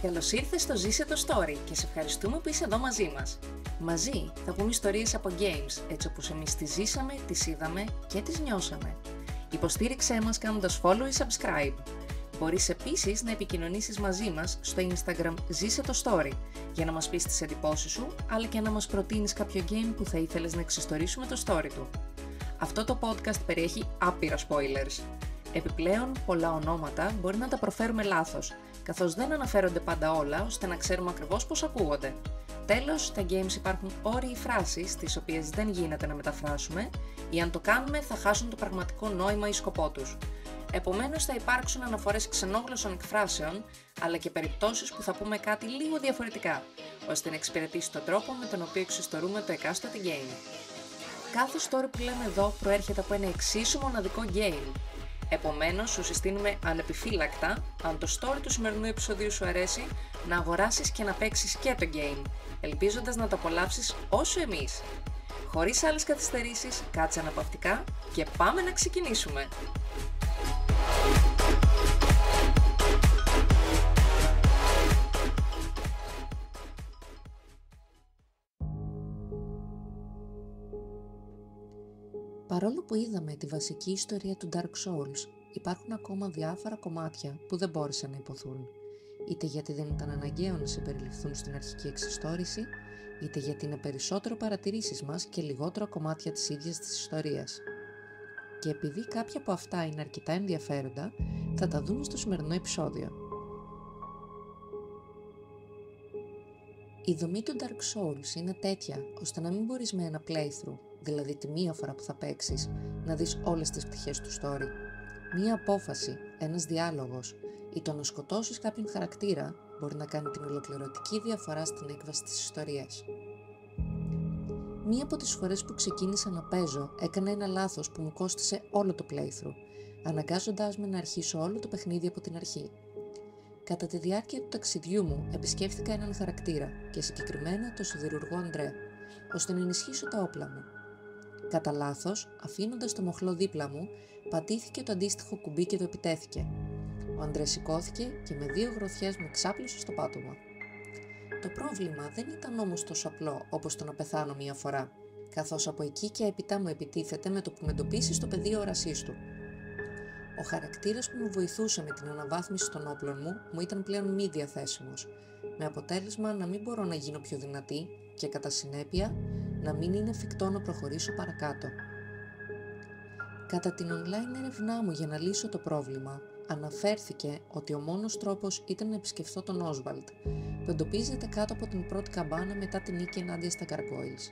Καλώς ήρθες στο Ζήσε το Story και σε ευχαριστούμε που είσαι εδώ μαζί μας. Μαζί θα πούμε ιστορίες από games, έτσι όπως εμείς τις ζήσαμε, τις είδαμε και τις νιώσαμε. Υποστήριξέ μας κάνοντας follow ή subscribe. Μπορείς επίσης να επικοινωνήσεις μαζί μας στο Instagram Ζήσε το Story για να μας πεις τις εντυπώσεις σου, αλλά και να μας προτείνεις κάποιο game που θα ήθελες να εξιστορήσουμε το story του. Αυτό το podcast περιέχει άπειρα spoilers. Επιπλέον, πολλά ονόματα μπορεί να τα προφέρουμε λάθος, καθώς δεν αναφέρονται πάντα όλα, ώστε να ξέρουμε ακριβώς πώς ακούγονται. Τέλος, στα games υπάρχουν όροι ή φράσεις, τις οποίες δεν γίνεται να μεταφράσουμε, ή αν το κάνουμε θα χάσουν το πραγματικό νόημα ή σκοπό τους. Επομένως, θα υπάρξουν αναφορές ξενόγλωσσων εκφράσεων, αλλά και περιπτώσεις που θα πούμε κάτι λίγο διαφορετικά, ώστε να εξυπηρετήσει τον τρόπο με τον οποίο εξιστορούμε το εκάστοτε game. Κάθε story που λέμε εδώ προέρχεται από ένα εξίσου μοναδικό game. Επομένως, σου συστήνουμε ανεπιφύλακτα, αν το story του σημερινού επεισοδίου σου αρέσει, να αγοράσεις και να παίξεις και το game, ελπίζοντας να το απολαύσεις όσο εμείς. Χωρίς άλλες καθυστερήσεις, κάτσε αναπαυτικά και πάμε να ξεκινήσουμε! Παρόλο που είδαμε τη βασική ιστορία του Dark Souls, υπάρχουν ακόμα διάφορα κομμάτια που δεν μπόρεσαν να υποθούν, είτε γιατί δεν ήταν αναγκαίο να συμπεριληφθούν στην αρχική εξιστόρηση, είτε γιατί είναι περισσότερο παρατηρήσεις μας και λιγότερο κομμάτια της ίδιας της ιστορίας. Και επειδή κάποια από αυτά είναι αρκετά ενδιαφέροντα, θα τα δούμε στο σημερινό επεισόδιο. Η δομή του Dark Souls είναι τέτοια, ώστε να μην μπορείς με ένα playthrough, δηλαδή τη μία φορά που θα παίξεις, να δεις όλες τις πτυχές του story. Μία απόφαση, ένας διάλογος ή το να σκοτώσεις κάποιον χαρακτήρα μπορεί να κάνει την ολοκληρωτική διαφορά στην έκβαση της ιστορίας. Μία από τις φορές που ξεκίνησα να παίζω έκανα ένα λάθος που μου κόστισε όλο το playthrough, αναγκάζοντάς με να αρχίσω όλο το παιχνίδι από την αρχή. Κατά τη διάρκεια του ταξιδιού μου επισκέφθηκα έναν χαρακτήρα και συγκεκριμένα τον σιδηρουργό Αντρέ, ώστε να ενισχύσω τα όπλα μου. Κατά λάθος, αφήνοντας το μοχλό δίπλα μου, πατήθηκε το αντίστοιχο κουμπί και το επιτέθηκε. Ο Αντρέ σηκώθηκε και με 2 γροθιές με ξάπλωσε στο πάτωμα. Το πρόβλημα δεν ήταν όμως τόσο απλό όπως το να πεθάνω μία φορά, καθώς από εκεί και έπειτα μου επιτίθεται με το που με εντοπίσει στο πεδίο όρασής του. Ο χαρακτήρας που με βοηθούσε με την αναβάθμιση των όπλων μου ήταν πλέον μη διαθέσιμος, με αποτέλεσμα να μην μπορώ να γίνω πιο δυνατή και κατά συνέπεια να μην είναι εφικτό να προχωρήσω παρακάτω. Κατά την online έρευνά μου για να λύσω το πρόβλημα, αναφέρθηκε ότι ο μόνος τρόπος ήταν να επισκεφθώ τον Oswald, που εντοπίζεται κάτω από την πρώτη καμπάνα μετά την νίκη ενάντια στα Gargoyles.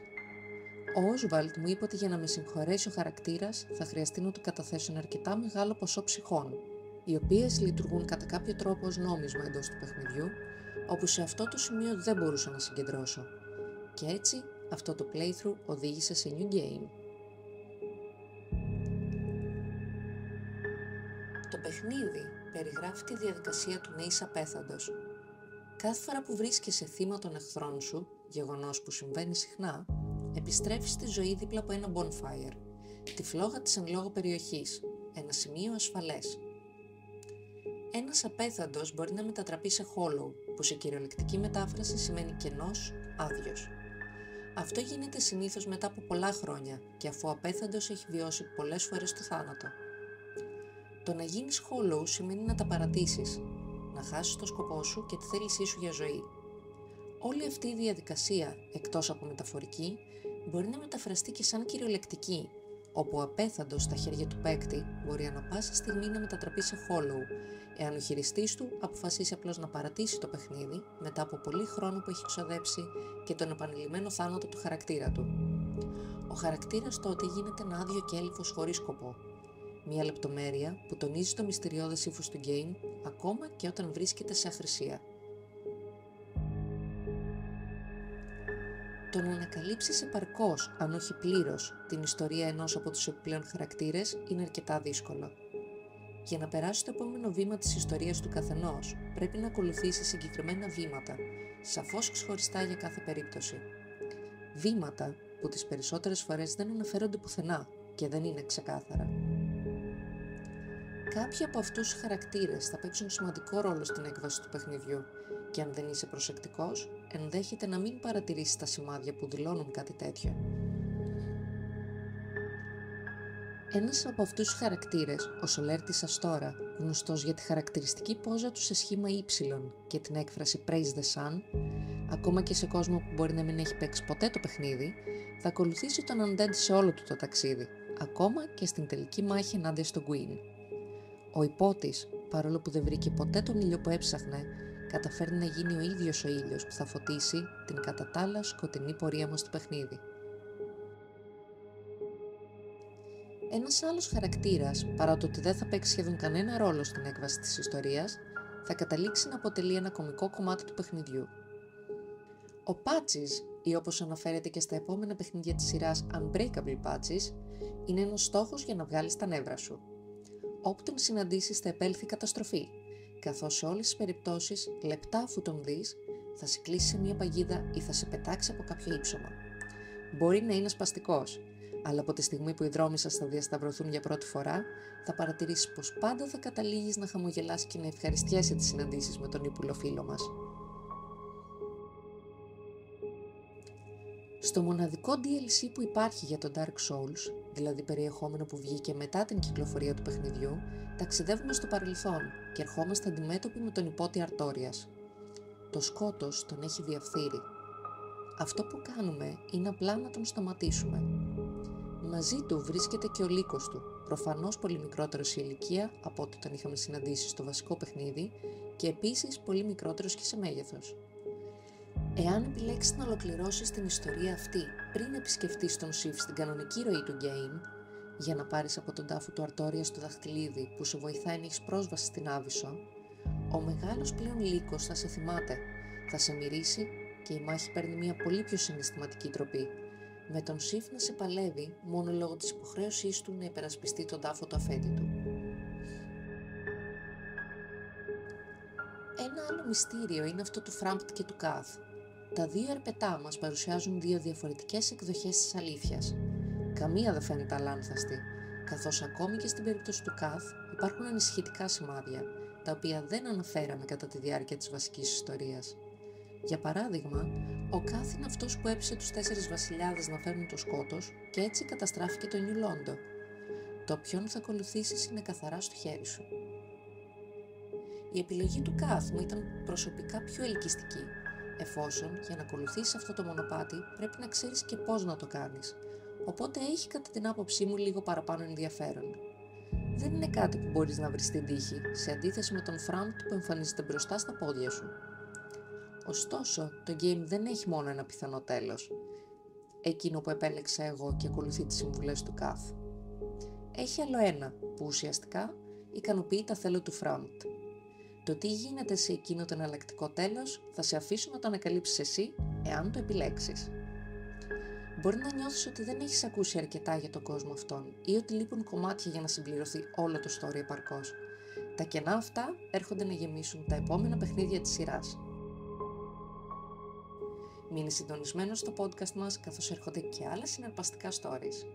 Ο Oswald μου είπε ότι για να με συγχωρέσει ο χαρακτήρας θα χρειαστεί να του καταθέσω ένα αρκετά μεγάλο ποσό ψυχών, οι οποίες λειτουργούν κατά κάποιο τρόπο ως νόμισμα εντός του παιχνιδιού, όπου σε αυτό το σημείο δεν μπορούσα να συγκεντρώσω. Και έτσι αυτό το playthrough οδήγησε σε new game. Το παιχνίδι περιγράφει τη διαδικασία του να είσαι απέθαντος. Κάθε φορά που βρίσκεσαι θύμα των εχθρών σου, γεγονός που συμβαίνει συχνά, επιστρέφεις στη ζωή δίπλα από ένα bonfire, τη φλόγα της εν λόγω περιοχής, ένα σημείο ασφαλές. Ένας απέθαντος μπορεί να μετατραπεί σε hollow, που σε κυριολεκτική μετάφραση σημαίνει κενός, άδειος. Αυτό γίνεται συνήθως μετά από πολλά χρόνια και αφού ο απέθαντος έχει βιώσει πολλές φορές το θάνατο. Το να γίνεις hollow σημαίνει να τα παρατήσεις, να χάσεις το σκοπό σου και τη θέλησή σου για ζωή. Όλη αυτή η διαδικασία, εκτός από μεταφορική, μπορεί να μεταφραστεί και σαν κυριολεκτική, όπου ο απέθαντος στα χέρια του παίκτη μπορεί ανα πάσα στιγμή να μετατραπεί σε hollow, εάν ο χειριστής του αποφασίσει απλώς να παρατήσει το παιχνίδι μετά από πολύ χρόνο που έχει ξοδέψει και τον επανειλημμένο θάνατο του χαρακτήρα του. Ο χαρακτήρας τότε γίνεται ένα άδειο κέλυφος χωρίς σκοπό. Μια λεπτομέρεια που τονίζει το μυστηριώδες ύφος του game, ακόμα και όταν βρίσκεται σε αχρησία. Το να ανακαλύψεις επαρκώς, αν όχι πλήρως, την ιστορία ενός από τους επιπλέον χαρακτήρες είναι αρκετά δύσκολο. Για να περάσει το επόμενο βήμα της ιστορίας του καθενός, πρέπει να ακολουθήσει συγκεκριμένα βήματα, σαφώς ξεχωριστά για κάθε περίπτωση. Βήματα που τις περισσότερες φορές δεν αναφέρονται πουθενά και δεν είναι ξεκάθαρα. Κάποιοι από αυτούς τους χαρακτήρες θα παίξουν σημαντικό ρόλο στην έκβαση του παιχνιδιού και αν δεν είσαι προσεκτικός, ενδέχεται να μην παρατηρήσεις τα σημάδια που δηλώνουν κάτι τέτοιο. Ένας από αυτούς τους χαρακτήρες, ο Σολέρ της Αστόρα, γνωστός για τη χαρακτηριστική πόζα του σε σχήμα Y και την έκφραση Praise the Sun, ακόμα και σε κόσμο που μπορεί να μην έχει παίξει ποτέ το παιχνίδι, θα ακολουθήσει τον Undead σε όλο του το ταξίδι, ακόμα και στην τελική μάχη ενάντια στον Gwyn. Ο υπότης, παρόλο που δεν βρήκε ποτέ τον ήλιο που έψαχνε, καταφέρνει να γίνει ο ίδιος ο ήλιος που θα φωτίσει την κατά τα άλλα σκοτεινή πορεία μας στο παιχνίδι. Ένας άλλος χαρακτήρας, παρά το ότι δεν θα παίξει σχεδόν κανένα ρόλο στην έκβαση της ιστορίας, θα καταλήξει να αποτελεί ένα κωμικό κομμάτι του παιχνιδιού. Ο Patches, ή όπως αναφέρεται και στα επόμενα παιχνίδια της σειράς Unbreakable Patches, είναι ένας στόχος για να βγάλεις τα νεύρα σου. Όπου τον συναντήσεις θα επέλθει καταστροφή, καθώς σε όλες τις περιπτώσεις, λεπτά αφού τον δεις, θα σε κλείσει σε μια παγίδα ή θα σε πετάξει από κάποιο ύψωμα. Μπορεί να είναι σπαστικός, αλλά από τη στιγμή που οι δρόμοι σας θα διασταυρωθούν για πρώτη φορά, θα παρατηρήσεις πως πάντα θα καταλήγεις να χαμογελάς και να ευχαριστιέσαι τις συναντήσεις με τον ύπουλο φίλο μας. Στο μοναδικό DLC που υπάρχει για το Dark Souls, δηλαδή περιεχόμενο που βγήκε μετά την κυκλοφορία του παιχνιδιού, ταξιδεύουμε στο παρελθόν και ερχόμαστε αντιμέτωποι με τον υπότη Αρτόριας. Το σκότος τον έχει διαφθείρει. Αυτό που κάνουμε είναι απλά να τον σταματήσουμε. Μαζί του βρίσκεται και ο λύκος του, προφανώς πολύ μικρότερος σε ηλικία από ό,τι τον είχαμε συναντήσει στο βασικό παιχνίδι και επίσης πολύ μικρότερος και σε μέγεθος. Εάν επιλέξεις να ολοκληρώσεις την ιστορία αυτή πριν επισκεφτείς τον Sif στην κανονική ροή του game, για να πάρεις από τον τάφο του Αρτόρια στο δαχτυλίδι που σε βοηθάει να έχεις πρόσβαση στην Άβυσσο, ο μεγάλος πλέον λύκος θα σε θυμάται, θα σε μυρίσει και η μάχη παίρνει μια πολύ πιο συναισθηματική τροπή, με τον Sif να σε παλεύει μόνο λόγω της υποχρέωσής του να υπερασπιστεί τον τάφο του αφέντη του. Ένα άλλο μυστήριο είναι αυτό του Framped και του Kath. Τα δύο ερπετά μας παρουσιάζουν δύο διαφορετικές εκδοχές της αλήθειας. Καμία δεν φαίνεται αλάνθαστη, καθώς ακόμη και στην περίπτωση του Kath υπάρχουν ανησυχητικά σημάδια, τα οποία δεν αναφέραμε κατά τη διάρκεια της βασικής ιστορίας. Για παράδειγμα, ο Kath είναι αυτός που έπεισε τους 4 βασιλιάδες να φέρουν το σκότος και έτσι καταστράφηκε το New Londo. Το ποιον θα ακολουθήσεις είναι καθαρά στο χέρι σου. Η επιλογή του Kath μου ήταν προσωπικά πιο ελκυστική, εφόσον για να ακολουθήσεις αυτό το μονοπάτι πρέπει να ξέρεις και πώς να το κάνεις, οπότε έχει κατά την άποψή μου λίγο παραπάνω ενδιαφέρον. Δεν είναι κάτι που μπορείς να βρεις στην τύχη, σε αντίθεση με τον Framped που εμφανίζεται μπροστά στα πόδια σου. Ωστόσο, το game δεν έχει μόνο ένα πιθανό τέλος, εκείνο που επέλεξα εγώ και ακολουθεί τις συμβουλές του Kath. Έχει άλλο ένα που ουσιαστικά ικανοποιεί τα θέλω του Framped. Το τι γίνεται σε εκείνο το εναλλακτικό τέλος θα σε αφήσω να το ανακαλύψεις εσύ, εάν το επιλέξεις. Μπορεί να νιώθεις ότι δεν έχεις ακούσει αρκετά για τον κόσμο αυτόν ή ότι λείπουν κομμάτια για να συμπληρωθεί όλο το story επαρκώς. Τα κενά αυτά έρχονται να γεμίσουν τα επόμενα παιχνίδια της σειράς. Μείνε συντονισμένος στο podcast μας καθώς έρχονται και άλλα συναρπαστικά stories.